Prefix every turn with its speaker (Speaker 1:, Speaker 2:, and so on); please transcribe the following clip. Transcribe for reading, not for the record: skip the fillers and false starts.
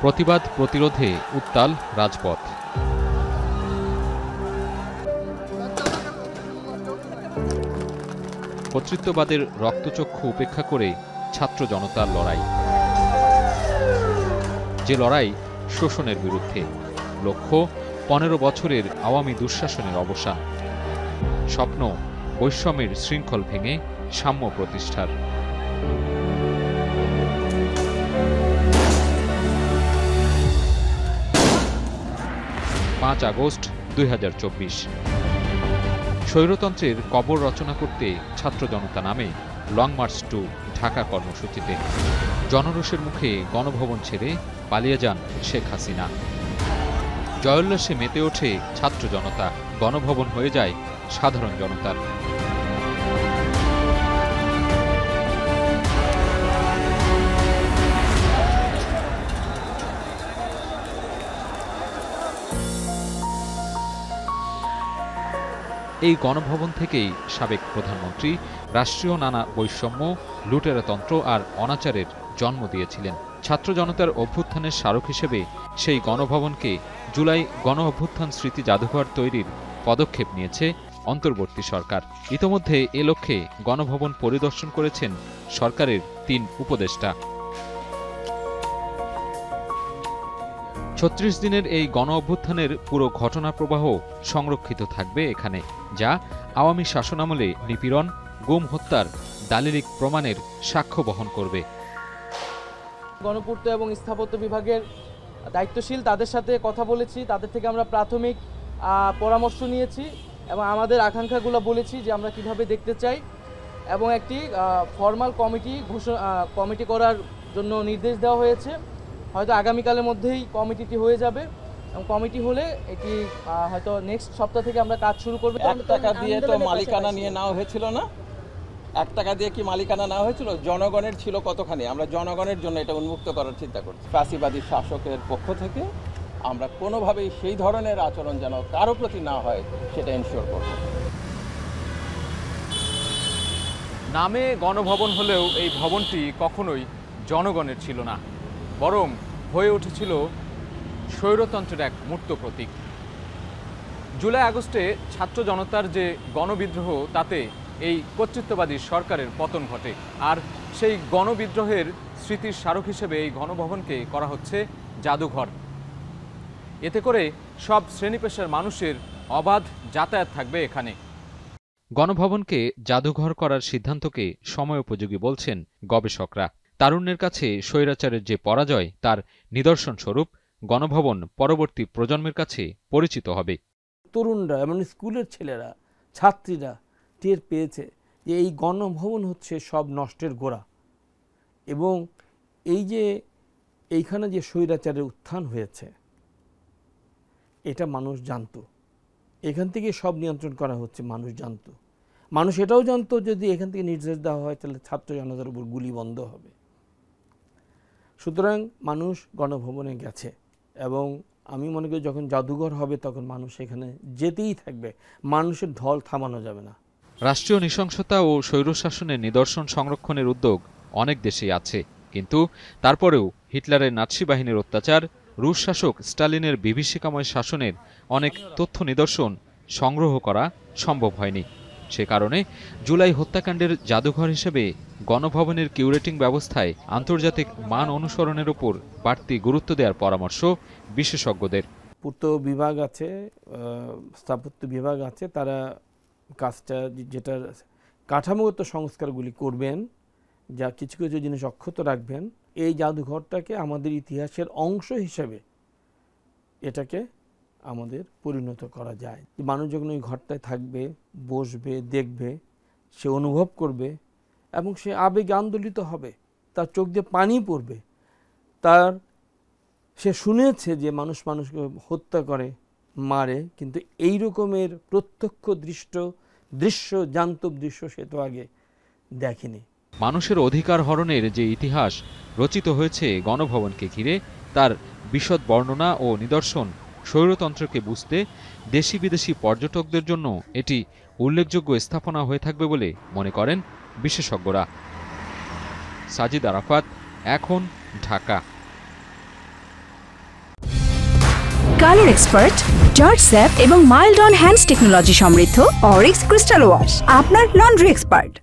Speaker 1: প্রতিবাদ প্রতিরোধে উত্তাল রাজপথ। কর্তৃত্ববাদের রক্তচক্ষু উপেক্ষা করে ছাত্র জনতার লড়াই, যে লড়াই শোষণের বিরুদ্ধে। লক্ষ্য 15 বছরের আওয়ামী দুঃশাসনের অবসান। স্বপ্ন বৈষম্যের শৃঙ্খল ভেঙে সাম্য প্রতিষ্ঠার। 5 আগস্ট 2024। স্বৈরতন্ত্রের কবর রচনা করতে ছাত্র জনতা নামে লং মার্চ টু ঢাকা কর্মসূচিতে। জনরোষের মুখে গণভবন ছেড়ে পালিয়ে যান শেখ হাসিনা। জয়োল্লাসে মেতে ওঠে ছাত্র জনতা, গণভবন হয়ে যায় সাধারণ জনতার। এই গণভবন থেকেই সাবেক প্রধানমন্ত্রী রাষ্ট্রীয় নানা বৈষম্য, লুটেরাতন্ত্র আর অনাচারের জন্ম দিয়েছিলেন। ছাত্র জনতার অভ্যুত্থানের স্মারক হিসেবে সেই গণভবনকে জুলাই গণ অভ্যুত্থান স্মৃতি জাদুঘর তৈরির পদক্ষেপ নিয়েছে অন্তর্বর্তী সরকার। ইতোমধ্যে এ লক্ষ্যে গণভবন পরিদর্শন করেছেন সরকারের 3 উপদেষ্টা। 36 দিনের এই গণ অভ্যুত্থানের পুরো ঘটনা প্রবাহ সংরক্ষিত থাকবে এখানে, যা আওয়ামী শাসনামলে নিপীড়ন, গুম হত্যার দালিলিক প্রমাণের সাক্ষ্য বহন করবে।
Speaker 2: গণপূর্ত এবং স্থাপত্য বিভাগের দায়িত্বশীল তাদের সাথে কথা বলেছি, তাদের থেকে আমরা প্রাথমিক পরামর্শ নিয়েছি এবং আমাদের আকাঙ্ক্ষাগুলো বলেছি যে আমরা কিভাবে দেখতে চাই, এবং একটি ফর্মাল কমিটি করার জন্য নির্দেশ দেওয়া হয়েছে। হয়তো আগামীকালের মধ্যেই কমিটিটি হয়ে যাবে, এবং কমিটি হলে এটি হয়তো নেক্সট সপ্তাহ থেকে আমরা কাজ শুরু করব।
Speaker 3: 1 টাকা দিয়ে তো মালিকানা নিয়ে নেওয়া হয়েছিল না? 1 টাকা দিয়ে কি মালিকানা নেওয়া হয়েছিল? জনগণের ছিল কতখানি? আমরা জনগণের জন্য এটা উন্মুক্ত করার চিন্তা করছি। ফ্যাসিবাদী শাসকের পক্ষ থেকে আমরা কোনোভাবেই সেই ধরনের আচরণ যেন কারো প্রতি না হয় সেটা এনশিওর করব।
Speaker 4: নামে গণভবন হলেও এই ভবনটি কখনোই জনগণের ছিল না, বরং হয়ে উঠেছিল স্বৈরতন্ত্রের এক মূর্ত প্রতীক। জুলাই আগস্টে ছাত্র জনতার যে গণবিদ্রোহ, তাতে এই কর্তৃত্ববাদী সরকারের পতন ঘটে, আর সেই গণবিদ্রোহের স্মৃতির স্মারক হিসেবে এই গণভবনকে করা হচ্ছে জাদুঘর। এতে করে সব শ্রেণী পেশার মানুষের অবাধ যাতায়াত থাকবে এখানে।
Speaker 1: গণভবনকে জাদুঘর করার সিদ্ধান্তকে সময়োপযোগী বলছেন গবেষকরা। তারুণ্যের কাছে স্বৈরাচারের যে পরাজয়, তার নিদর্শন স্বরূপ গণভবন পরবর্তী প্রজন্মের কাছে পরিচিত হবে।
Speaker 5: তরুণরা এবং স্কুলের ছেলেরা, ছাত্রীরা টের পেয়েছে যে এই গণভবন হচ্ছে সব নষ্টের গোড়া, এবং এই যে এইখানে যে স্বৈরাচারের উত্থান হয়েছে এটা মানুষ জানতো। এখান থেকে সব নিয়ন্ত্রণ করা হচ্ছে, মানুষ জানতো। মানুষ এটাও জানতো যদি এখান থেকে নির্দেশ দেওয়া হয় তাহলে ছাত্র জনতার উপর গুলি বন্ধ হবে। সুতরাং মানুষ গণভবনে গেছে, এবং আমি মনে করি যখন জাদুঘর হবে তখন মানুষ এখানে যেতেই থাকবে, মানুষের ঢল থামানো যাবে না।
Speaker 1: রাষ্ট্রীয় নৃশংসতা ও স্বৈরশাসনের নিদর্শন সংরক্ষণের উদ্যোগ অনেক দেশেই আছে, কিন্তু তারপরেও হিটলারের নাৎসি বাহিনীর অত্যাচার, রুশ শাসক স্টালিনের বিভীষিকাময় শাসনের অনেক তথ্য নিদর্শন সংগ্রহ করা সম্ভব হয়নি। সে কারণে জুলাই হত্যাকাণ্ডের জাদুঘর হিসেবে গণভবনের কিউরেটিং ব্যবস্থায় আন্তর্জাতিক মান অনুসরণের উপর বাড়তি গুরুত্ব দেওয়ার পরামর্শ বিশেষজ্ঞদের।
Speaker 5: পূর্ত বিভাগ আছে, স্থাপত্য বিভাগ আছে, তারা কাজটা যেটা কাঠামোগত সংস্কারগুলি করবেন, যা কিছু কিছু জিনিস অক্ষত রাখবেন। এই জাদুঘরটাকে আমাদের ইতিহাসের অংশ হিসেবে এটাকে আমাদের পরিণত করা যায়। মানুষ যখন ওই ঘরটায় থাকবে, বসবে, দেখবে, সে অনুভব করবে এবং সে আবেগে আন্দোলিত হবে, তার চোখ দিয়ে পানি পড়বে, সে শুনেছে যে মানুষ মানুষকে হত্যা করে, মারে, কিন্তু এই রকমের প্রত্যক্ষ দৃশ্য জান্তব দৃশ্য সে তো আগে দেখেনি।
Speaker 1: মানুষের অধিকার হরণের যে ইতিহাস রচিত হয়েছে গণভবনকে ঘিরে, তার বিশদ বর্ণনা ও নিদর্শন স্বৈরতন্ত্রকে বুঝতে দেশি বিদেশি পর্যটকদের জন্য এটি উল্লেখযোগ্য স্থাপনা হয়ে থাকবে বলে মনে করেন বিশেষজ্ঞরা। সাজিদ আরাফাত, এখন, Dhaka.
Speaker 6: Colour expert, George sap এবং মাইল্ড অন হ্যান্ডস টেকনোলজি সমৃদ্ধ অরিক্স ক্রিস্টাল ওয়াশ, আপনার লন্ড্রি এক্সপার্ট।